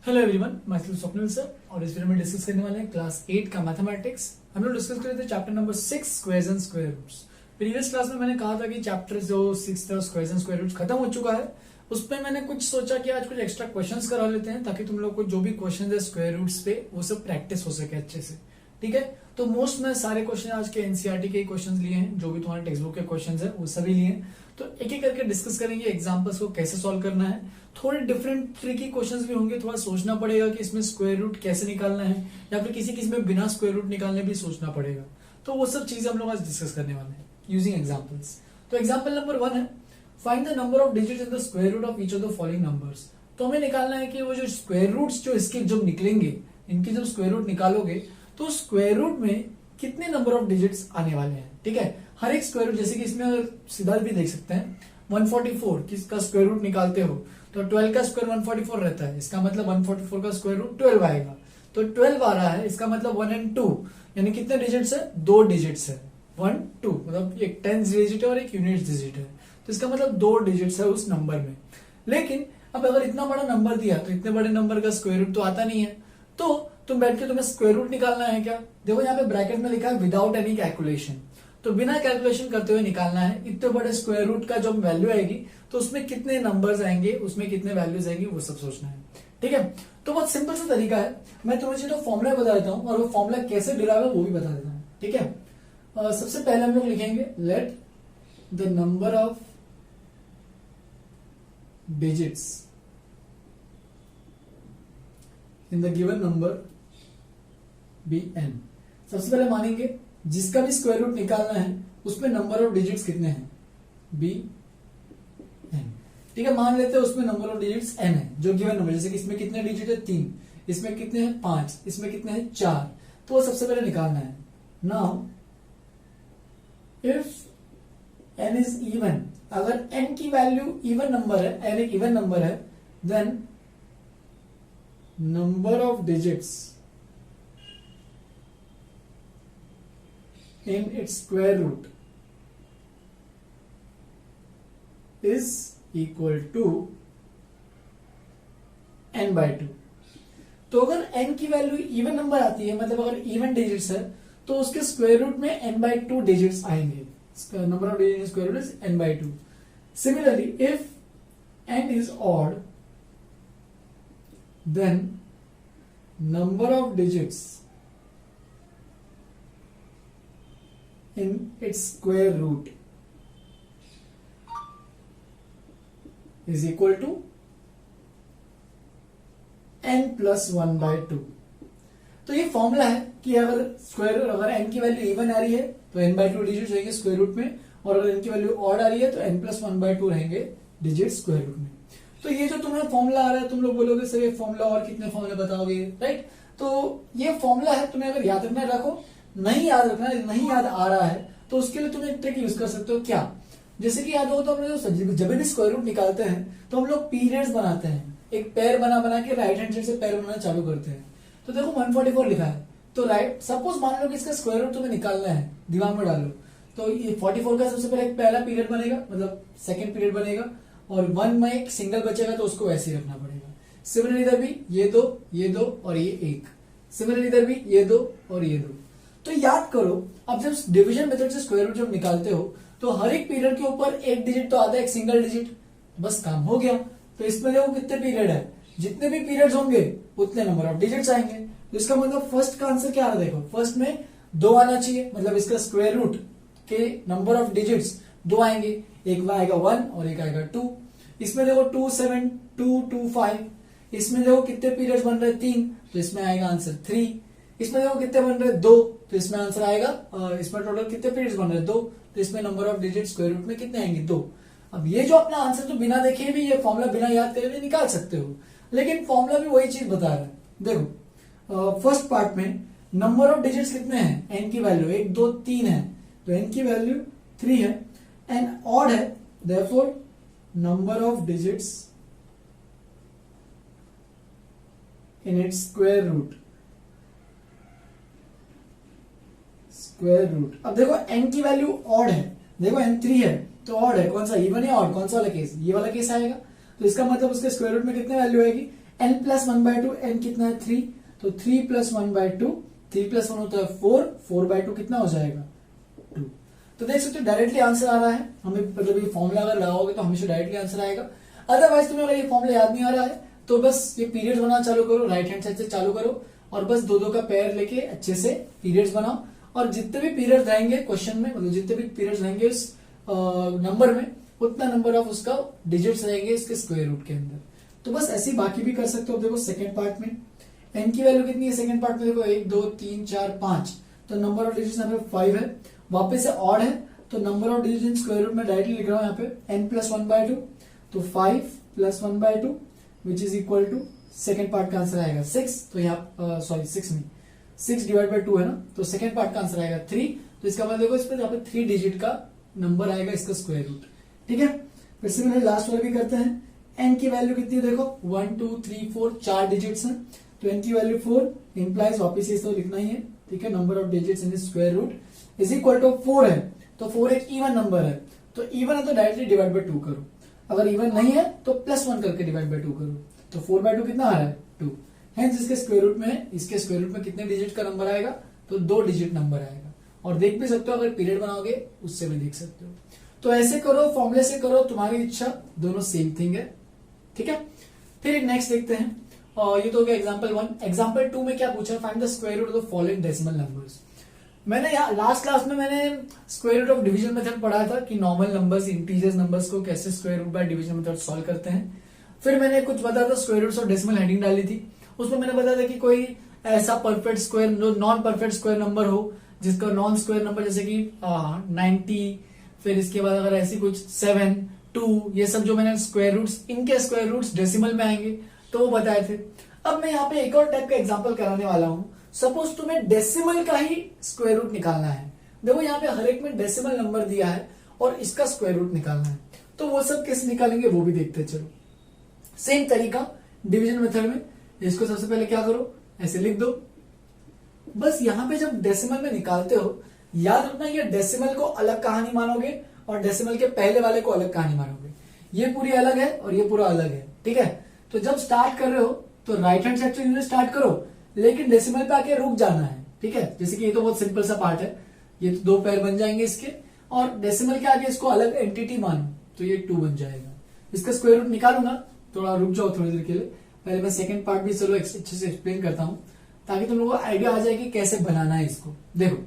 Hello everyone, मैं Swapnil sir और इस वीडियो में डिस्कस करने वाले हैं क्लास 8 का मैथमेटिक्स। हम लोग डिस्कस कर रहे थे chapter number 6 squares and square roots. Previous class में मैंने कहा था कि चैप्टर जो 6 था स्क्वायर्स एंड स्क्वायर रूट्स खत्म हो चुका है। उसमें मैंने कुछ सोचा कि आज कुछ एक्स्ट्रा क्वेश्चंस करा लेते हैं ताकि तुम लोग को जो भी क्वेश्चन है स्क्वायर रूट्स पे वो सब प्रैक्टिस हो सके अच्छे से। ठीक है, तो मोस्ट में सारे क्वेश्चन आज के एनसीईआरटी के क्वेश्चन लिए हैं, जो भी तुम्हारे टेक्स्ट बुक के क्वेश्चन है वो सभी लिए हैं। तो एक एक करके डिस्कस करेंगे एग्जांपल्स को कैसे सॉल्व करना है। थोड़े डिफरेंट ट्रिकी क्वेश्चंस भी होंगे, थोड़ा सोचना पड़ेगा कि इसमें स्क्वायर रूट कैसे निकालना है या फिर किसी किसी में बिना स्क्वायर रूट निकालने भी सोचना पड़ेगा। तो वो सब चीजें हम लोग आज डिस्कस करने वाले हैं यूजिंग एग्जांपल्स। तो एग्जांपल नंबर 1 है, find the number of digits in the square root of each of the following numbers. तो हमें निकालना है कि वो जो स्क्वायर रूट्स जो इसके जब निकलेंगे, इनकी जब स्क्वायर रूट निकालोगे तो स्क्वायर रूट में कितने नंबर ऑफ डिजिट्स आने वाले हैं। ठीक है, हर एक स्क्वायर रूट, जैसे कि इसमें अगर सीधा भी देख सकते हैं 144 किसका स्क्वायर रूट निकालते हो तो 12 का स्क्वायर 144 रहता है, इसका मतलब 144 का स्क्वायर रूट 12 आएगा। तो 12 आ रहा है, इसका मतलब 1 और 2 यानी कितने डिजिट्स है, 2 डिजिट्स है। 1 2 मतलब एक 10 डिजिट है और एक यूनिट डिजिट है, तो इसका मतलब 2 डिजिट्स है उस नंबर में। लेकिन अब अगर इतना बड़ा नंबर दिया तो इतने बड़े नंबर का स्क्वायर रूट तो आता नहीं है, तो तुम बैठ के तुम्हें स्क्वायर रूट निकालना है क्या। देखो यहाँ पे ब्रैकेट में लिखा है विदाउट एनी कैलकुलेशन, तो बिना कैलकुलेशन करते हुए निकालना है इतने बड़े स्क्वायर रूट का जो वैल्यू आएगी तो उसमें कितने नंबर्स आएंगे, उसमें कितने वैल्यूज आएंगी, वो सब सोचना है। ठीक है, तो बहुत सिंपल सा तरीका है, मैं तुम्हें जो फॉर्मुला बता देता हूँ और वो फॉर्मुला कैसे डिराइव है वो भी बता देता हूँ। ठीक है, सबसे पहले हम लोग लिखेंगे let the number of digits in the given number be n. सबसे पहले मानेंगे जिसका भी स्क्वायर रूट निकालना है उसमें नंबर ऑफ डिजिट्स कितने हैं, बी एन। ठीक है, मान लेते हैं उसमें नंबर ऑफ डिजिट्स एन है जो गिवन नंबर, जैसे कि इसमें कितने डिजिट है 3, इसमें कितने हैं 5, इसमें कितने हैं 4, तो वो सबसे पहले निकालना है। Now if n is even, अगर एन की वैल्यू इवन नंबर है, एन एक इवन नंबर है, then number of digits in its square root is equal to n by 2। तो अगर n की वैल्यू इवन नंबर आती है, मतलब अगर इवन डिजिट्स है तो उसके स्क्वायर रूट में n by 2 डिजिट्स आएंगे। Number of digits square root is n by 2। Similarly if n is odd then number of digits in its square root is equal to n plus 1 by 2। तो ये formula है कि अगर n की value even आ रही है तो n by 2 digit रहेंगे स्क्वायर रूट में, और अगर n की वैल्यू ऑड आ रही है तो n plus 1 by 2 रहेंगे डिजिट स्क्वायर रूट में। तो ये जो तुम्हें फॉर्मूला आ रहा है, तुम लोग बोलोगे सर ये फॉर्मूला और कितने फॉर्मूले बताओगे, राइट। तो ये फॉर्मूला है, तुम्हें अगर याद रखना रखो, नहीं याद रखना, नहीं याद आ रहा है तो उसके लिए तुम एक ट्रिक यूज कर सकते हो। क्या, जैसे कि याद हो तो हमने जब भी स्क्वायर रूट निकालते हैं तो हम लोग पीरियड्स बनाते हैं, एक पैर बना के राइट हैंड साइड से पैर बनाना चालू करते हैं। तो देखो 144 लिखा है, तो राइट सपोज मान लो कि इसका स्क्वायर रूट तुम्हें निकालना है, दिमाग में डालो, तो ये 44 का सबसे पहले एक पहला पीरियड बनेगा, मतलब सेकंड पीरियड बनेगा, और 1 में एक सिंगल बचेगा तो उसको वैसे ही रखना पड़ेगा। सिमिलरली इधर भी ये दो और ये एक, सिमिलरली इधर भी ये 2 और ये 2। तो याद करो, अब जब डिवीजन मेथड से स्क्वायर रूट जब निकालते हो तो हर एक पीरियड के ऊपर एक डिजिट तो आता है, एक सिंगल डिजिट, बस काम हो गया। तो इसमें देखो कितने पीरियड है, जितने भी पीरियड्स होंगे उतने नंबर ऑफ डिजिट्स आएंगे। तो इसका मतलब फर्स्ट का आंसर क्या आ रहा है, देखो फर्स्ट में 2 आना चाहिए, मतलब इसका स्क्वायर रूट के नंबर ऑफ डिजिट्स 2 आएंगे, एक आएगा 1 और एक आएगा 2। इसमें देखो 2 7 2 2 5, इसमें देखो कितने पीरियड्स बन रहे हैं 3, तो इसमें आएगा आंसर 3। इसमें देखो कितने बन रहे 2, तो इसमें आंसर आएगा, इसमें टोटल कितने पीरियड्स बन रहे 2, तो इसमें number of digit square root में कितने आएंगे 2। अब ये जो अपना आंसर तो बिना देखे भी, ये फॉर्मूला बिना याद करे भी निकाल सकते हो, लेकिन फॉर्मूला भी वही चीज बता रहा है। देखो फर्स्ट पार्ट में नंबर ऑफ डिजिट्स कितने हैं, n की वैल्यू 1 2 3 है, तो n की वैल्यू 3 है, n ऑड है, therefore number of digits in its square root. अब देखो n की वैल्यू ऑड है, देखो n 3 है तो ऑड है, कौन सा इवन है ऑड, कौन सा वाला केस, ये वाला केस आएगा। तो इसका मतलब उसके स्क्वायर रूट में कितने वैल्यू आएगी, n प्लस 1/2, n कितना है 3, तो 3 प्लस 1/2, 3 प्लस 1 होता है 4, 4/2 कितना हो जाएगा 2। तो देख सकते हो डायरेक्टली आंसर आ रहा है हमें, मतलब ये फॉर्मूला अगर लगाओगे तो हमेशा डायरेक्टली आंसर आएगा। अदरवाइज तुम्हें अगर ये फॉर्मूला याद नहीं आ रहा है तो बस ये पीरियड्स बनाना चालू करो, राइट हैंड साइड से चालू करो और बस दो दो का पेयर लेके अच्छे से पीरियड्स बनाओ, और जितने भी पीरियड्स रहेंगे क्वेश्चन में, मतलब जितने भी पीरियड्स रहेंगे उस नंबर में, उतना नंबर ऑफ उसका डिजिट्स रहेंगे इसके स्क्वायर रूट के अंदर। तो बस ऐसे ही बाकी भी कर सकते हो। देखो सेकंड पार्ट में n की वैल्यू कितनी है सेकंड पार्ट में, देखो 1 2 3 4 5, तो नंबर ऑफ डिजिट्स यहाँ पे 5 है, वापस से ऑड है तो number of digits in square root में डायरेक्टली लिख रहा हूं यहाँ पे n प्लस 1/2, तो 5 plus 1/2 which is equal to second part का आंसर आएगा 6, तो यहाँ सॉरी 6 नहीं 6 डिवाइड बाय 2 है ना, तो सेकेंड पार्ट का आंसर आएगा 3, तो इसका मतलब देखो इस पर यहाँ पे 3 डिजिट का नंबर आएगा इसका स्क्वायर रूट। ठीक है, फिर से मैंने लास्ट वाला भी करते हैं। n की वैल्यू कितनी है देखो 1 2 3 4 4 डिजिट्स हैं, तो n की वैल्यू 4 इंप्लाइज वापिस इसको लिखना ही है। ठीक है, number of digits in square root is equal to 4 है, तो 4 एक इवन नंबर है, तो इवन है तो डायरेक्टली डिवाइड बाय 2 करो, अगर इवन नहीं है तो प्लस 1 करके डिवाइड बाय 2 करो, तो 4/2 कितना आ रहा है 2। हेंस इसके स्क्वायर रूट में, इसके स्क्वायर रूट में कितने डिजिट का नंबर आएगा, तो 2 डिजिट नंबर आएगा। और देख भी सकते हो अगर पीरियड बनाओगे उससे भी देख सकते हो। तो ऐसे करो, फॉर्मूले से करो, तुम्हारी इच्छा, दोनों सेम थिंग है। ठीक है, फिर नेक्स्ट देखते हैं, और ये तो हो गया एग्जाम्पल 1। एग्जाम्पल 2 में क्या पूछा, find the square root of the following decimal numbers. मैंने यहाँ लास्ट क्लास में मैंने square root of division method पढ़ा था कि नॉर्मल नंबर्स, इंटीजर्स नंबर्स को कैसे square root by division method solve करते हैं। फिर मैंने कुछ बताया था स्क्वायर रूट्स और डेसिमल हेडिंग डाली थी, उसमें मैंने बताया था कि कोई ऐसा परफेक्ट स्क्वायर, जो नॉन परफेक्ट स्क्वायर नंबर हो, जिसका नॉन स्क्वायर नंबर जैसे कि 90, फिर इसके बाद अगर ऐसी कुछ 7 2, ये सब जो मैंने स्क्वायर रूट्स, इनके स्क्वायर रूट्स डेसिमल में आएंगे तो वो बताए थे। अब मैं यहाँ पे एक और टाइप का एग्जांपल कराने वाला हूँ। सपोज तुम्हें डेसिमल का ही स्क्वायर रूट निकालना है, देखो यहाँ पे हर एक में डेसिमल नंबर दिया है और इसका स्क्वायर रूट निकालना है, तो वो सब कैसे निकालेंगे वो भी देखते हैं। चलो सेम तरीका डिवीजन मेथड में, इसको सबसे पहले क्या करो, ऐसे लिख दो। बस यहाँ पे जब डेसिमल में निकालते हो याद रखना ये डेसिमल को अलग कहानी मानोगे और डेसिमल के पहले वाले को अलग कहानी मानोगे, ये पूरी अलग है और ये पूरा अलग है। ठीक है, तो जब स्टार्ट कर रहे हो तो राइट हैंड साइड से स्टार्ट करो, लेकिन डेसिमल पे आके रुक जाना है। ठीक है, जैसे कि ये तो बहुत सिंपल सा पार्ट है, ये तो 2 पैर बन जाएंगे इसके, और डेसिमल के आगे इसको अलग एंटिटी मानो तो ये 2 बन जाएगा। इसका स्क्वायर रूट निकालूंगा, थोड़ा रुक जाओ थोड़ी देर के लिए, पहले मैं सेकंड पार्ट भी चलो अच्छे से एक्सप्लेन करता हूं ताकि तुम लोगों को आइडिया आ जाए कि कैसे बनाना है इसको। देखो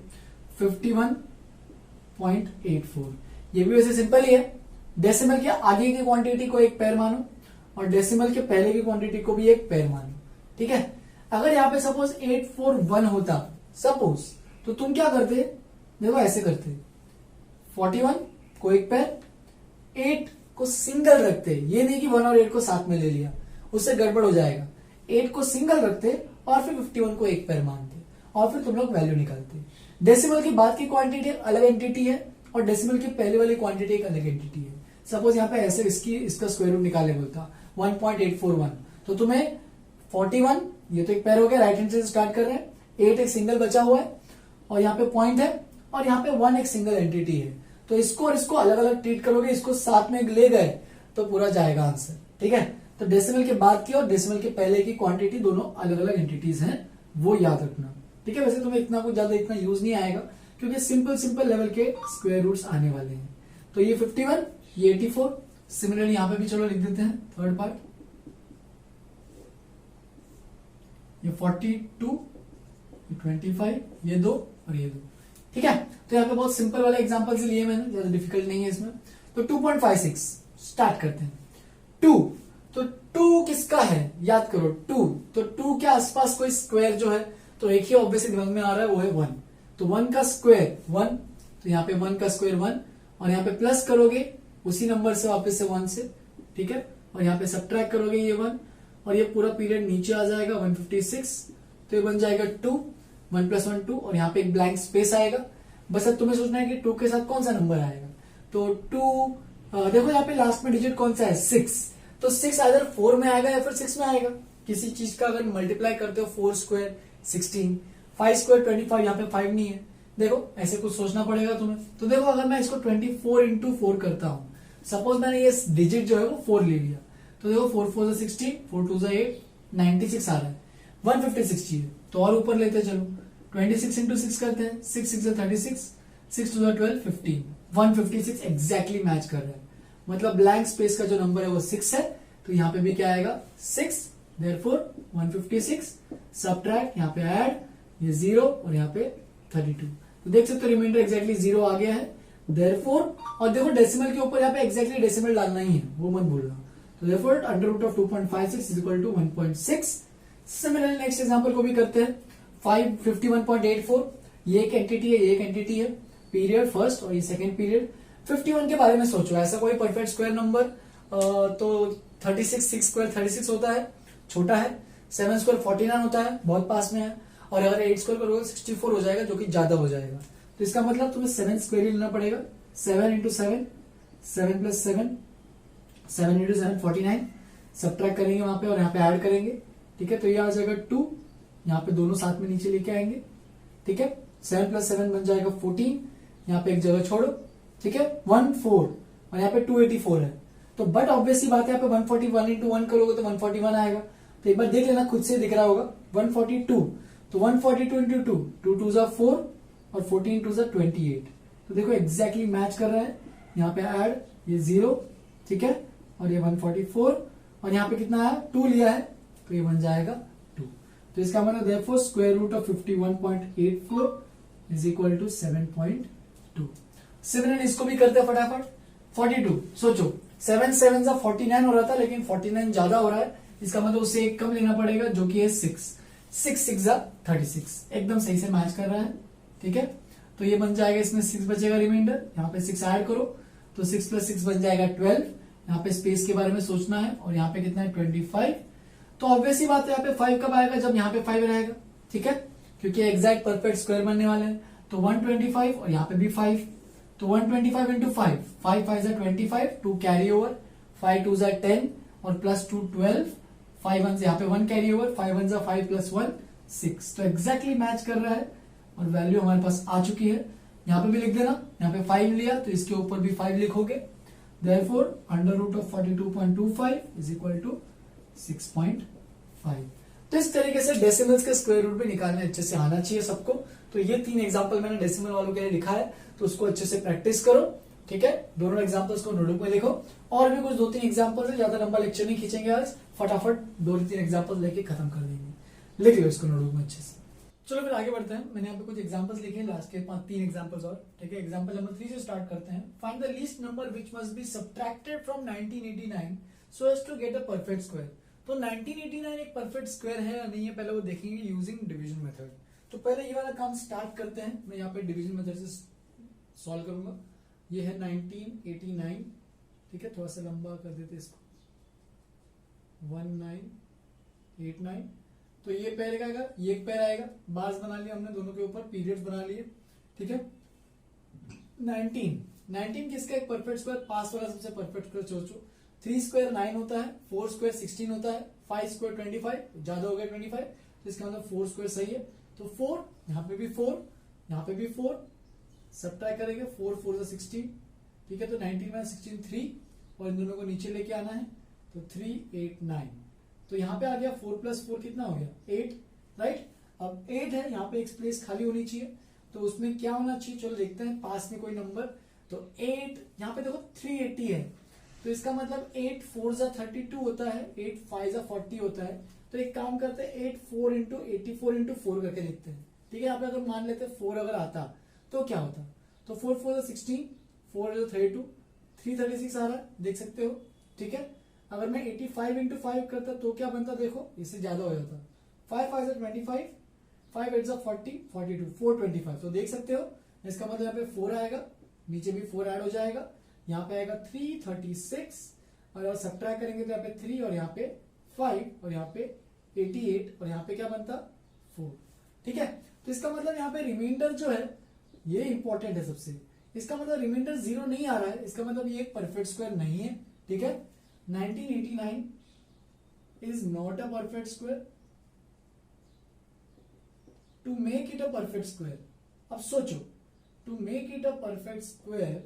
51.84, ये भी वैसे सिंपल ही है, डेसिमल के आगे की क्वांटिटी को एक पैर मानो और डेसिमल के पहले की क्वांटिटी को भी एक पैर मानो। ठीक है, अगर यहाँ पे सपोज 841 होता सपोज, तो तुम क्या करते, देखो ऐसे करते, 41 को एक पैर, 8 को सिंगल रखते, ये नहीं कि 1 और 8 को साथ में ले लिया, उससे गड़बड़ हो जाएगा। 8 को सिंगल रखते और फिर 51 को एक पैर मानते और फिर तुम लोग वैल्यू निकालते। डेसिमल की बाद की क्वांटिटी अलग एंटिटी है और डेसिमल की पहले वाली क्वांटिटी एक अलग एंटिटी है। सपोज यहाँ पे ऐसे इसका स्क्वायर रूट निकाले बोलता 1.841, तो तुम्हें 41, ये तो एक पैर हो गया, राइट हैंड से स्टार्ट कर रहे हैं, 8 एक सिंगल बचा हुआ है और यहाँ पे पॉइंट है और यहाँ पे 1 एक सिंगल एंटिटी है, तो इसको और इसको अलग अलग ट्रीट करोगे, इसको साथ में ले गए तो पूरा जाएगा आंसर। ठीक है, तो डेसिमल के बाद की और डेसिमल के पहले की क्वांटिटी दोनों अलग अलग एंटिटीज हैं, वो याद रखना। ठीक है, वैसे तुम्हें इतना कुछ ज्यादा इतना यूज नहीं आएगा क्योंकि सिंपल लेवल के स्क्वायर रूट्स आने वाले हैं। तो ये 51, ये 84, सिमिलरली यहां पे भी चलो लिख देते हैं थर्ड पार्ट, ये 42, ये 25, ये 2 और ये 2। ठीक है, तो यहाँ पे बहुत सिंपल वाले एग्जांपल्स लिए मैंने, ज्यादा डिफिकल्ट नहीं है इसमें। तो 2.56 स्टार्ट करते हैं। 2, तो 2 किसका है याद करो, 2, तो 2 के आसपास कोई स्क्वायर जो है तो एक ही ऑब्वियसली दिमाग में आ रहा है, वो है 1, तो 1 का स्क्वायर 1, तो यहाँ पे 1 का स्क्वायर 1 और यहाँ पे प्लस करोगे उसी नंबर से वापस से 1 से। ठीक है, और यहाँ पे सब्ट्रैक्ट करोगे ये 1 और ये पूरा पीरियड नीचे आ जाएगा 156, तो ये बन जाएगा 2, 1 + 1 2 और यहाँ पे एक ब्लैंक स्पेस आएगा। बस अब तुम्हें सोचना है कि 2 के साथ कौन सा नंबर आएगा, तो 2 देखो यहाँ पे लास्ट में डिजिट कौन सा है 6, तो 6 आइदर 4 में आएगा या फिर 6 में आएगा। किसी चीज का अगर मल्टीप्लाई करते हो 4 स्क्वायर 16, 5 स्क्वायर 25, यहाँ पे 5 नहीं है, देखो ऐसे कुछ सोचना पड़ेगा तुम्हें। तो देखो अगर मैं इसको 24 × 4 करता हूं, सपोज मैंने ये डिजिट जो है वो 4 ले लिया, तो देखो 4 4 16, 4 2 8, 96 आ रहा है, 156 चाहिए तो और ऊपर लेते चलो, 26 इंटू 6 करते हैं, 6 6 36, 6 2 12 15, 156 एग्जैक्टली मैच कर रहा है। मतलब ब्लैंक स्पेस का जो नंबर है वो 6 है, तो यहाँ पे भी क्या आएगा 6, देयरफॉर 156 सबट्रैक्ट, यहाँ पे ऐड, ये 0 और यहाँ पे 32, तो देख सकते हो रिमाइंडर एग्जैक्टली 0 आ गया है। देयरफॉर, और देखो डेसिमल के ऊपर यहाँ पे एग्जैक्टली डेसिमल डालना ही है, वो मत भूलना। तो therefore under root of 2.56 is equal to 1.6। Similarly next example को भी करते हैं, 51.84, ये एक एंटिटी है, ये एक एंटिटी है, पीरियड फर्स्ट और ये सेकंड पीरियड। 51 के बारे में सोचो, ऐसा कोई परफेक्ट स्क्वायर नंबर तो 36, 6 स्क्वायर 36 होता है, छोटा है, 7 स्क्वायर 49 होता है, बहुत पास में है, और अगर 8 स्क्वायर करोगे 64 हो जाएगा, जो कि ज्यादा हो जाएगा। तो इसका मतलब तुम्हें 7 स्क्वायर ही लेना पड़ेगा, 7 इंटू 7, 7 प्लस 7, 7 इंटू 7 49, सबट्रैक्ट करेंगे वहां पे और यहाँ पे ऐड करेंगे, ठीक है। तो ये आ जाएगा 2, यहाँ पे दोनों साथ में नीचे लेके आएंगे, ठीक है। 7 प्लस 7 बन जाएगा 14, यहाँ पे एक जगह छोड़ो, ठीक है, 14 और यहाँ पे 284 है। तो बट ऑब्वियसली बात है, यहाँ पे 141 इंटू 1 करोगे तो 141 आएगा। तो एक बार देख लेना, खुद से दिख रहा होगा 142, तो 142 इंटू 2, 2 2 जा 4 और 14 2 जा 28। तो देखो एग्जैक्टली मैच कर रहा है, यहाँ पे ऐड, ये 0, ठीक है, और ये 144 और यहाँ पे कितना आया 2 लिया है, तो ये बन जाएगा 2। तो इसका मतलब therefore square root of 51.84 is equal to 7.2। Similarly इसको भी करते हैं फटाफट। 42, सोचो 7 7 जा 49 हो रहा था, लेकिन 49 ज्यादा हो रहा है, इसका मतलब उससे एक कम लेना पड़ेगा, जो कि है 6 6 जा 36, एकदम सही से मैच कर रहा है, ठीक है। तो ये बन जाएगा, इसमें 6 बचेगा रिमाइंडर, यहाँ पे 6 ऐड करो तो 6 प्लस 6 बन जाएगा 12। यहाँ पे स्पेस के बारे में सोचना है, और यहाँ पे कितना है 25। तो ऑब्वियसली बात है, यहाँ पे 5 कब आएगा, जब यहाँ पे 5 रहेगा, ठीक है, क्योंकि एग्जैक्ट परफेक्ट स्क्वायर बनने वाले हैं। तो 125 और यहाँ पे भी 5, तो 125 इंटू 5, 5 5 जा 25, 2 कैरी ओवर, 5 2 जा 10 और प्लस 2 12, 5 1 यहाँ पे 1 कैरी ओवर, 5 1 जा 5 प्लस 1 6। तो एग्जैक्टली मैच कर रहा है और वैल्यू हमारे पास आ चुकी है। यहाँ पे भी लिख देना, यहाँ पे 5 लिया तो इसके ऊपर भी 5 लिखोगे। Therefore, under root of 42.25 is equal to 6.5। तो इस तरीके से डेसिमल्स के स्क्वायर रूट भी निकालने अच्छे से आना चाहिए सबको। तो ये 3 एग्जांपल मैंने डेसिमल वालों के लिए लिखा है, तो उसको अच्छे से प्रैक्टिस करो, ठीक है। दोनों एग्जांपल्स को नोटबुक में लिखो, और भी कुछ 2-3 एग्जांपल्स है, ज्यादा लंबा लेक्चर नहीं खींचेंगे आज, फटाफट 2-3 एग्जांपल्स लेके खत्म कर देंगे। लिख लो इसको नोटबुक में अच्छे से। चलो फिर आगे बढ़ते हैं। मैंने यहाँ पे कुछ एग्जांपल्स लिखे हैं, लास्ट के 3 एग्जांपल्स और, ठीक है। एग्जांपल नंबर 3 से स्टार्ट करते हैं। Find the least number which must be subtracted from 1989 so as to get a perfect square. तो 1989 एक परफेक्ट स्क्वायर है या नहीं है, पहले वो देखेंगे यूजिंग डिवीजन मेथड। तो पहले ये वाला काम स्टार्ट करते हैं। मैं यहाँ पे डिवीजन मेथड से सॉल्व करूंगा। ये है 1989, ठीक है, थोड़ा सा लंबा कर देते इसको, 1989। तो ये पैर आएगा, ये एक पैर आएगा, बार्स बना लिया हमने दोनों के ऊपर, पीरियड्स बना लिए, ठीक है। 19 किसका एक परफेक्ट स्क्वायर, पास वाला सबसे परफेक्ट स्क्वायर सोचो। 3 स्क्वायर 9 होता है, 4 स्क्वायर 16 होता है, 5 स्क्वायर 25, ज्यादा हो गया 25, तो इसका मतलब 4 स्क्वायर सही है। तो 4, यहाँ पे भी 4, यहाँ पे भी 4, सबट्रैक्ट करेंगे, 4 4 जा 16, ठीक है। तो 19 में 16 3, और इन दोनों को नीचे लेके आना है, तो 3 8 9। तो यहाँ पे आ गया 4 प्लस 4 कितना हो गया 8, राइट। अब 8 है, यहाँ पे एक स्पेस खाली होनी चाहिए, तो उसमें क्या होना चाहिए, चलो देखते हैं पास में कोई नंबर। तो 8, यहाँ पे देखो 380 है, तो इसका मतलब 8 4 जा 32 होता है, 8 5 जा 40 होता है। तो एक काम करते हैं, 8 4 इंटू 84 इंटू 4 करके देखते हैं, ठीक है। यहाँ पे अगर मान लेते 4 अगर आता तो क्या होता, तो 4 4 जा 16, 4 जा 32, 336 आ रहा है, देख सकते हो, ठीक है। अगर मैं 85 इंटू 5 करता तो क्या बनता, देखो इससे ज्यादा हो जाता, 5 5 जा 25, 5 8 जा 40, 42, 425। तो देख सकते हो, इसका मतलब यहाँ पे 4 आएगा, नीचे भी 4 ऐड हो जाएगा, यहाँ पे आएगा 336, और सबट्रैक्ट करेंगे तो यहाँ पे 3 और यहाँ पे 5 और यहाँ पे 88, और यहाँ पे क्या बनता 4, ठीक है। तो इसका मतलब यहाँ पे रिमाइंडर जो है ये इंपॉर्टेंट है सबसे, इसका मतलब रिमाइंडर 0 नहीं आ रहा है, इसका मतलब ये एक परफेक्ट स्क्वायर नहीं है, ठीक है। 1989 is not a perfect square. To make it a perfect square, अब सोचो, to make it a perfect square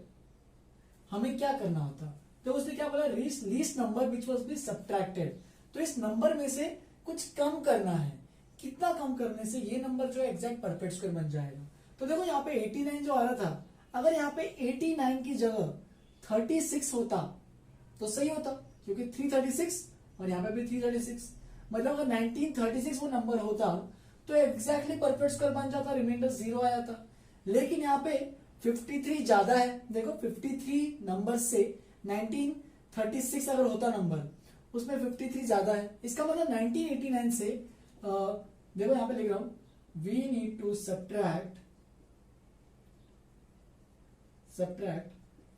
हमें क्या करना होता, तो उसने क्या बोला, least number which was be subtracted. तो इस नंबर में से कुछ कम करना है। कितना कम करने से ये नंबर जो है एग्जैक्ट परफेक्ट स्क्वायर बन जाएगा। तो देखो यहाँ पे 89 जो आ रहा था, अगर यहाँ पे 89 की जगह 36 होता तो सही होता, क्योंकि 336 और यहाँ पे भी 336, मतलब अगर 1936 वो नंबर होता तो एग्जैक्टली परफेक्ट स्क्वायर बन जाता, रिमाइंडर 0 आ जाता। लेकिन यहाँ पे 53 ज्यादा है, देखो 53 नंबर से 1936 अगर होता नंबर, उसमें 53 ज्यादा है, इसका मतलब 1989 से देखो यहां पे लिख रहा हूं, we need to subtract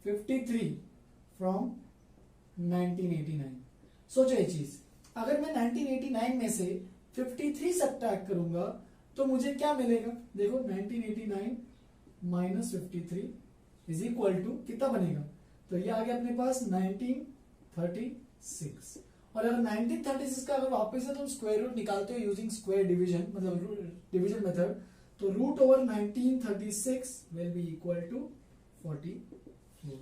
53 from 1989। सोचो ये चीज, अगर मैं 1989 में से 53 सब्ट्रैक्ट करूंगा तो मुझे क्या मिलेगा, देखो 1989 माइनस 53 इज इक्वल टू कितना बनेगा, तो ये आ गया अपने पास 1936। और अगर 1936 का अगर वापस से तुम स्क्वायर रूट निकालते हो यूजिंग स्क्वायर डिवीजन, मतलब डिवीजन मेथड, तो root over 1936 will be equal to 44।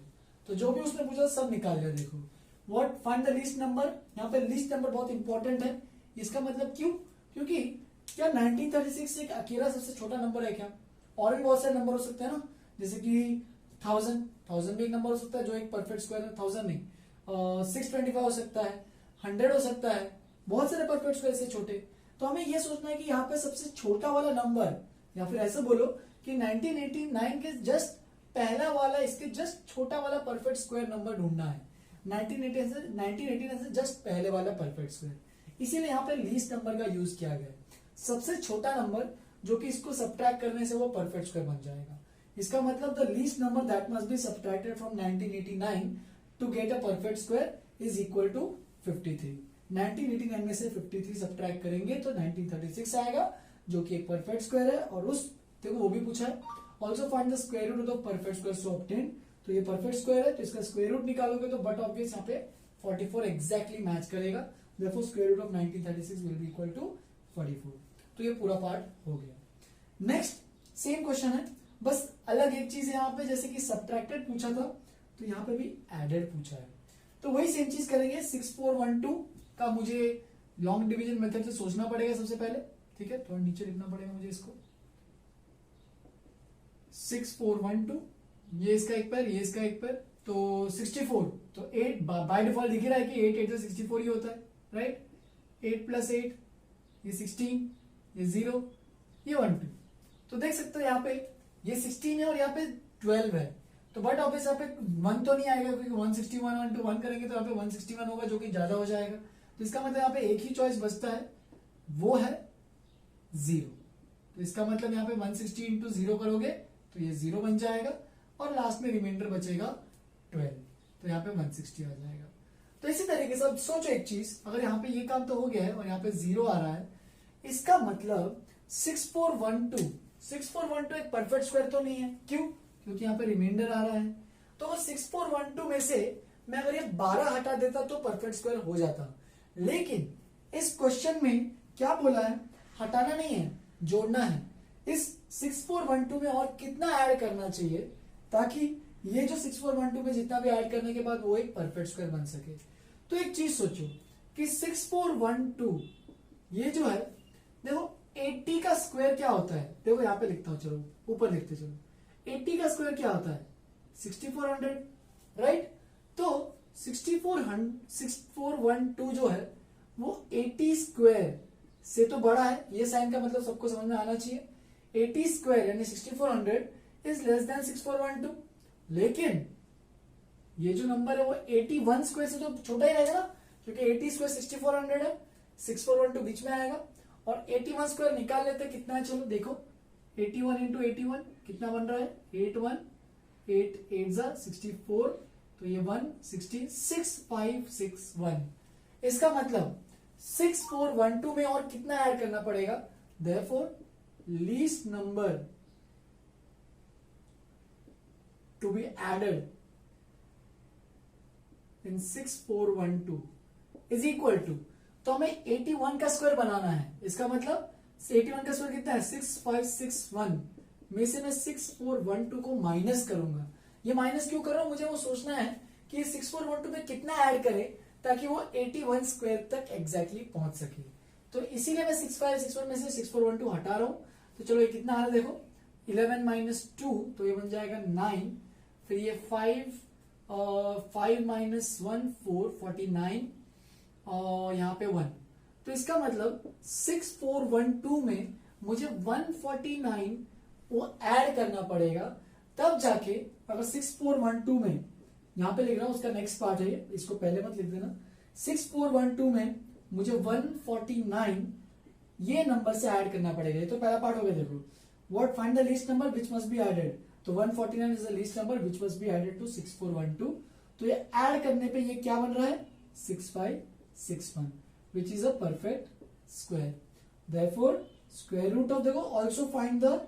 तो जो भी उसने पूछा सब निकाल लिया। देखो what find the least number, यहाँ पे लीस्ट नंबर बहुत इंपॉर्टेंट है। इसका मतलब क्यों, क्योंकि क्या 1936 एक अकेला सबसे छोटा नंबर है क्या, और भी बहुत सारे नंबर हो सकते हैं ना, जैसे कि 1000 भी एक नंबर हो सकता है जो एक परफेक्ट स्क्वायर है, 1000 नहीं, 625 हो सकता है, 100 हो सकता है, बहुत सारे परफेक्ट स्क्वायर से छोटे। तो हमें यह सोचना है कि यहाँ पे सबसे छोटा वाला नंबर, या फिर ऐसे बोलो कि 1989 के जस्ट पहला वाला, इसके जस्ट छोटा वाला परफेक्ट स्क्वायर नंबर ढूंढना है। 1989 से जस्ट पहले वाला परफेक्ट स्क्वायर, इसीलिए यहाँ पे लीस्ट नंबर का यूज किया गया है। सबसे छोटा नंबर जो कि इसको सब्ट्रैक्ट करने से वो परफेक्ट स्क्वायर बन जाएगा। इसका मतलब the least number that must be subtracted from 1989 to get a perfect square is equal to 53। 1989 में से 53 सब्ट्रैक्ट करेंगे तो 1936 आएगा, जो कि एक परफेक्ट स्क्वायर है। और उस देखो वो भी पूछा है, also find the square root of perfect square so obtain, तो ये परफेक्ट स्क्वायर है तो इसका स्क्वायर रूट निकालोगे तो बट ऑब्वियस यहाँ पे 44 एग्जैक्टली मैच करेगा, therefore square root of 1936 will be equal to 44। तो ये पूरा पार्ट हो गया। नेक्स्ट सेम क्वेश्चन है, बस अलग एक चीज है यहाँ पे, जैसे कि सब्ट्रैक्टेड पूछा था तो यहाँ पे भी एडेड पूछा है, तो वही सेम चीज करेंगे। 6412 का मुझे लॉन्ग डिवीजन मेथड से सोचना पड़ेगा सबसे पहले, ठीक है, थोड़ा नीचे लिखना पड़ेगा मुझे इसको। 6412, ये इसका एक पैर, ये इसका एक पैर, तो 64, तो 8 बाय डिफॉल्ट दिख रहा है कि 8 8 से 64 ही होता है, राइट। 8 प्लस 8 ये 16, ये 0, ये 1 2, तो देख सकते हो यहाँ पे ये 16 है और यहाँ पे 12 है, तो बट ऑब्वियस यहाँ पे 1 तो नहीं आएगा, क्योंकि 161 1 to 1 करेंगे तो यहाँ पे 161 होगा, जो कि ज्यादा हो जाएगा। तो इसका मतलब यहाँ पे एक ही चॉइस बचता है, वो है 0। तो इसका मतलब यहाँ पे 160 इंटू 0 करोगे तो ये 0 बन जाएगा, और लास्ट में रिमाइंडर बचेगा 12, तो यहाँ पे 160 आ जाएगा। तो इसी तरीके से अब सोचो एक चीज, अगर यहाँ पे ये काम तो हो गया है और यहाँ पे 0 आ रहा है, इसका मतलब 6412 एक परफेक्ट स्क्वायर तो नहीं है, क्यों, क्योंकि यहाँ पे रिमाइंडर आ रहा है। तो अगर 6412 में से मैं अगर ये 12 हटा देता तो परफेक्ट स्क्वायर हो जाता, लेकिन इस क्वेश्चन में क्या बोला है, हटाना नहीं है, जोड़ना है। इस 6412 में और कितना ऐड करना चाहिए ताकि ये जो 6412 में जितना भी ऐड करने के बाद वो एक परफेक्ट स्क्वायर बन सके। तो एक चीज सोचो कि 6412 ये जो है, देखो 80 का स्क्वायर क्या होता है, देखो यहां पे लिखता हूं, चलो ऊपर लिखते चलो। 80 का स्क्वायर क्या होता है, 6400, राइट। तो 6412 जो है वो 80 स्क्वायर से तो बड़ा है, ये साइन का मतलब सबको समझ में आना चाहिए। 80 स्क्वायर यानी 6400 इज लेस देन 6412, लेकिन ये जो नंबर है वो 81 स्क्वायर से तो छोटा ही रहेगा ना, क्योंकि 80 स्क्वायर 6400 है, 6412 बीच में आएगा, और 81 स्क्वायर निकाल लेते कितना है, चलो देखो 81 इंटू 81 कितना बन रहा है, 81 8 8 64, तो ये 16561। इसका मतलब 6412 में और कितना ऐड करना पड़ेगा, therefore least number to be added in 6412 is equal to, तो हमें 81 का स्क्वायर बनाना है। इसका मतलब 81 का स्क्वायर कितना है, 6561 में से मैं 6412 को माइनस करूंगा। ये माइनस क्यों कर रहा हूं, मुझे वो सोचना है कि 6412 में कितना ऐड करें ताकि वो 81 स्क्वायर तक एग्जैक्टली पहुंच सके। तो इसीलिए मैं 6,5,6,1 में से 6,4,1,2 हटा रहा हूं। तो चलो ये कितना आ रहा है देखो, 11 माइनस 2, तो ये बन जाएगा 9, फिर ये 5 माइनस 1 4 49 और यहाँ पे 1। तो इसका मतलब 6,4,1,2 में मुझे 149 वो ऐड करना पड़ेगा, तब जाके अगर 6,4,1,2 में, यहां पे लिख रहा हूं उसका नेक्स्ट पार्ट है, इसको पहले मत लिख देना। 6,4,1,2 में मुझे 149 ये नंबर से ऐड करना पड़ेगा। ये तो पहला पार्ट हो गया। देखो, what find the least number which must be added, तो 149 is the least number which must be added to 6,4,1,2। तो ये ऐड करने पे ये क्या बन रहा है, 6,5,6,1 which is a perfect square. Therefore square root of, देखो also find the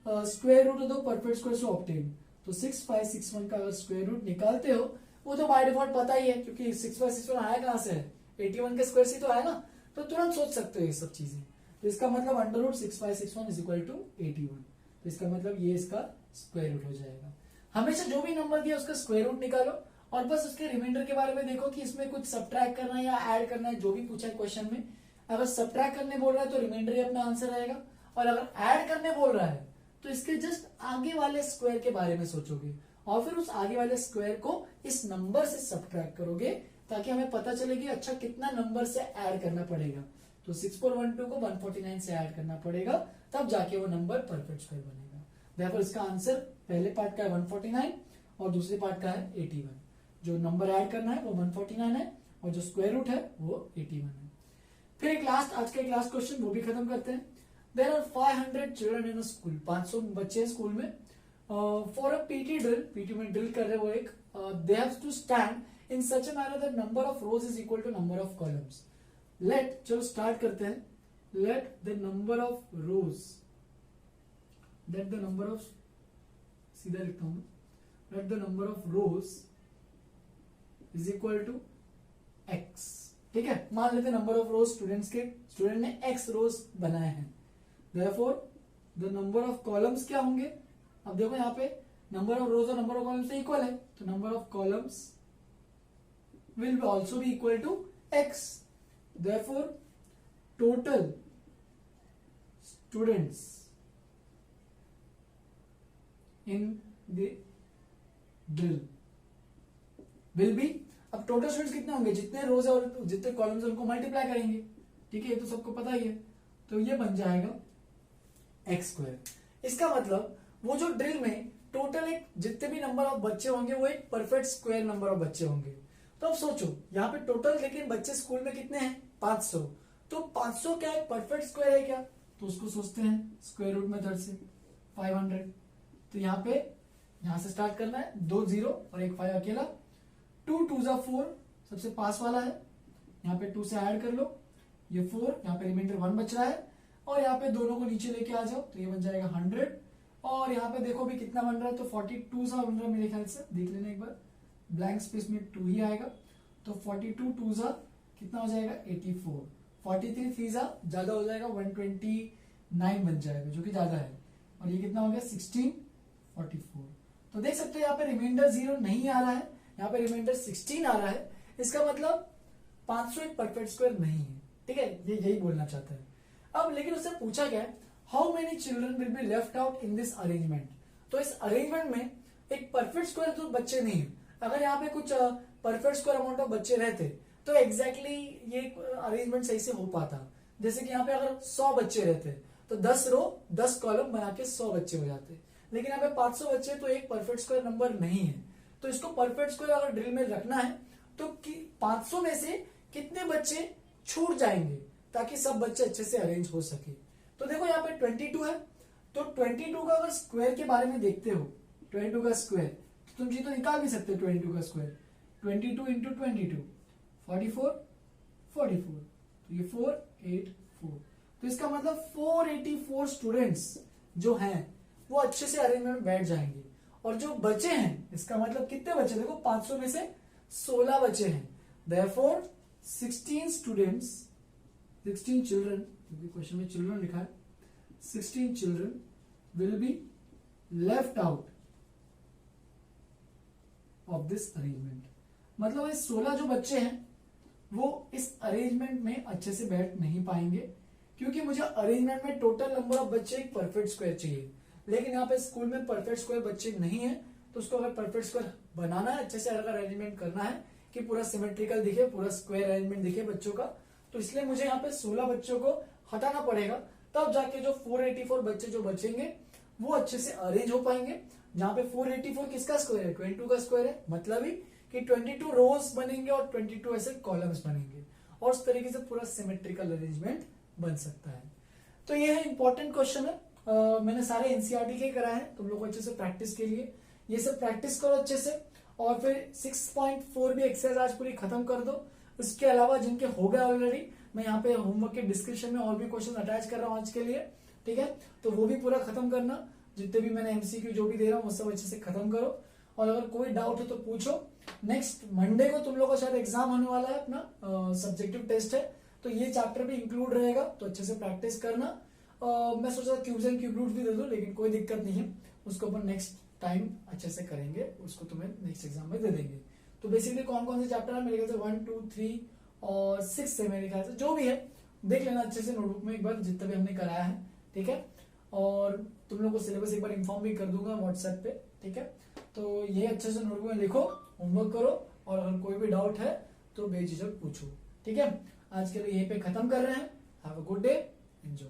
square root of the perfect square to obtain. तो 6,5,6,1 का अगर स्क्वायर रूट निकालते हो, वो तो बाय डिफॉल्ट पता ही है, क्योंकि 6,5,6,1 आया कहां से है, 81 के स्क्वायर से तो आया ना, तो तुरंत सोच सकते हो ये सब चीजें। तो इसका मतलब under root 6,5,6,1 is equal to 81। तो इसका मतलब ये इसका स्क्वायर रूट हो जाएगा। हमेशा जो भी नंबर दिया उसका स्क्वायर रूट निकालो और बस उसके रिमाइंडर के बारे में देखो कि इसमें कुछ सब्ट्रैक्ट करना है या ऐड करना है, जो भी पूछा है क्वेश्चन में। अगर सब्ट्रैक्ट करने बोल रहा है तो रिमाइंडर ही अपना आंसर रहेगा, और अगर ऐड करने बोल रहा है तो इसके जस्ट आगे वाले स्क्वायर के बारे में सोचोगे और फिर उस आगे वाले स्क्वायर को इस नंबर से सब्ट्रैक्ट करोगे, ताकि हमें पता चले कि अच्छा कितना नंबर से ऐड करना पड़ेगा। तो 6,4,1,2 को 149 से ऐड करना पड़ेगा, तब जाके वो नंबर परफेक्ट स्क्वायर बनेगा। देयरफॉर इसका आंसर पहले पार्ट का है 149 और दूसरे पार्ट का है 81। जो नंबर ऐड करना है वो 149 है और जो स्क्वायर रूट है वो 81 है। फिर एक लास्ट, आज का एक लास्ट क्वेश्चन, वो भी खत्म करते हैं। There are 500 children in a school, 500 बच्चे हैं स्कूल में। For a PT drill, PT में ड्रिल कर रहे वो एक, they have to stand in such a manner that number of rows is equal to number of columns. Let, चलो start करते हैं। Let the number of rows, let the number of, सीधा लिखता हूं, let the number of rows is equal to x. ठीक है, मान लेते नंबर ऑफ रोज स्टूडेंट ने एक्स रोज बनाए हैं। Therefore, the number of columns क्या होंगे, अब देखो यहाँ पे नंबर ऑफ रोज और नंबर ऑफ कॉलम्स इक्वल है, तो number of columns will also be equal to x. Therefore, total students in the drill will be, अब टोटल स्टूडेंट्स कितने होंगे, जितने रोज है और जितने कॉलम्स है उनको मल्टीप्लाई करेंगे। ठीक है, ये तो सबको पता ही है। तो ये बन जाएगा एक्स स्क्वायर। इसका मतलब वो जो ड्रिल में टोटल एक जितने भी नंबर ऑफ बच्चे होंगे वो एक परफेक्ट स्क्वायर नंबर ऑफ बच्चे होंगे। तो अब सोचो यहाँ पे टोटल लेकिन बच्चे स्कूल में कितने हैं, 500। तो 500 क्या एक परफेक्ट स्क्वायर है क्या, तो उसको सोचते हैं स्क्वायर रूट मेथड से 500। तो यहाँ पे, यहां से स्टार्ट करना है, 2 0 और एक 5 अकेला, 2 2 4 सबसे पास वाला है, यहाँ पे 2 से ऐड कर लो, ये 4, यहाँ पे रिमाइंडर 1 बच रहा है, और यहाँ पे दोनों को नीचे लेके आ जाओ तो ये बन जाएगा 100। और यहाँ पे देखो भी कितना बन रहा है, तो 42 सा बन रहा है मेरे ख्याल से, देख लेना एक बार, ब्लैंक स्पेस में 2 ही आएगा। तो 42 2 सा कितना हो जाएगा, 84। 43 3 सा ज्यादा हो जाएगा, 129 बन जाएगा, जो कि ज्यादा है। और ये कितना हो गया, 16 44। तो देख सकते हो यहाँ पे रिमाइंडर 0 नहीं आ रहा है, यहाँ पे रिमाइंडर 16 आ रहा है। इसका मतलब 500 एक परफेक्ट स्क्वायर नहीं है। ठीक है, ये यही बोलना चाहता है। अब लेकिन उससे पूछा गया how many children will be left out in this arrangement. तो इस अरेंजमेंट में एक परफेक्ट स्क्वायर तो बच्चे नहीं है। अगर यहाँ पे कुछ परफेक्ट स्क्वायर अमाउंट ऑफ बच्चे रहते तो एग्जैक्टली ये अरेंजमेंट सही से हो पाता। जैसे कि यहाँ पे अगर 100 बच्चे रहते तो 10 रो 10 कॉलम बना के 100 बच्चे हो जाते, लेकिन यहाँ पे 500 बच्चे तो एक परफेक्ट स्क्वायर नंबर नहीं है। तो इसको परफेक्ट स्क्वायर अगर ड्रिल में रखना है तो 500 में से कितने बच्चे छूट जाएंगे ताकि सब बच्चे अच्छे से अरेंज हो सके। तो देखो यहाँ पे 22 है, तो 22 का अगर स्क्वायर के बारे में देखते हो, 22 का स्क्वायर, तो तुम जी तो निकाल भी सकते हो 22 का स्क्वायर, 22 इंटू 22 44 44, तो ये 484। तो इसका मतलब 484 स्टूडेंट्स जो हैं वो अच्छे से अरेंजमेंट में बैठ जाएंगे। और जो बचे हैं, इसका मतलब कितने बचे, देखो 500 में से 16 बचे हैं। देयरफॉर 16 स्टूडेंट्स, 16 चिल्ड्रन, क्योंकि क्वेश्चन में चिल्ड्रन लिखा है, 16 children will be left out of this arrangement. मतलब ये 16 जो बच्चे हैं वो इस अरेंजमेंट में अच्छे से बैठ नहीं पाएंगे, क्योंकि मुझे अरेंजमेंट में टोटल नंबर ऑफ बच्चे एक परफेक्ट स्क्वायर चाहिए, लेकिन यहाँ पे स्कूल में परफेक्ट स्क्वायर बच्चे नहीं है। तो उसको अगर परफेक्ट स्क्वायर बनाना है, अच्छे से अगर अरेंजमेंट करना है कि पूरा सिमेट्रिकल दिखे, पूरा स्क्वायर अरेंजमेंट दिखे बच्चों का, तो इसलिए मुझे यहाँ पे 16 बच्चों को हटाना पड़ेगा, तब जाके जो 484 बच्चे जो बचेंगे वो अच्छे से अरेंज हो पाएंगे। जहां पे 484 किसका स्क्वायर है, 22 का स्क्वायर है, मतलब ही कि 22 रोज बनेंगे और 22 ऐसे कॉलम्स बनेंगे, और उस तरीके से पूरा सिमेट्रिकल अरेंजमेंट बन सकता है। तो ये है इंपॉर्टेंट क्वेश्चन है। मैंने सारे एनसीईआरटी के कराए हैं तुम लोग को अच्छे से प्रैक्टिस के लिए। ये सब प्रैक्टिस करो अच्छे से, और फिर 6.4 भी एक्सरसाइज आज पूरी खत्म कर दो। उसके अलावा जिनके हो गए ऑलरेडी, मैं यहाँ पे होमवर्क के डिस्क्रिप्शन में और भी क्वेश्चन अटैच कर रहा हूँ आज के लिए, ठीक है। तो वो भी पूरा खत्म करना, जितने भी मैंने एमसीक्यू जो भी दे रहा हूँ वो सब अच्छे से खत्म करो, और अगर कोई डाउट हो तो पूछो। नेक्स्ट मंडे को तुम लोग का शायद एग्जाम होने वाला है, अपना सब्जेक्टिव टेस्ट है, तो ये चैप्टर भी इंक्लूड रहेगा, तो अच्छे से प्रैक्टिस करना। मैं सोचा क्यूब्स एंड क्यूब रूट्स भी दे दूं, लेकिन कोई दिक्कत नहीं है, उसको अपन नेक्स्ट टाइम अच्छे से करेंगे, उसको तुम्हें नेक्स्ट एग्जाम में दे देंगे। तो बेसिकली कौन कौन से चैप्टर है, मेरे ख्याल से 1, 2, 3 और 6 से मेरे ख्याल से जो भी है देख लेना अच्छे से नोटबुक में एक बार, जितना भी हमने कराया है, ठीक है। और तुम लोग को सिलेबस एक बार इन्फॉर्म भी कर दूंगा व्हाट्सएप पे, ठीक है। तो ये अच्छे से नोटबुक में लिखो, होमवर्क करो, और अगर कोई भी डाउट है तो बेझिझक पूछो, ठीक है। आज के लिए यहीं पे खत्म कर रहे हैं। Have a good day, enjoy.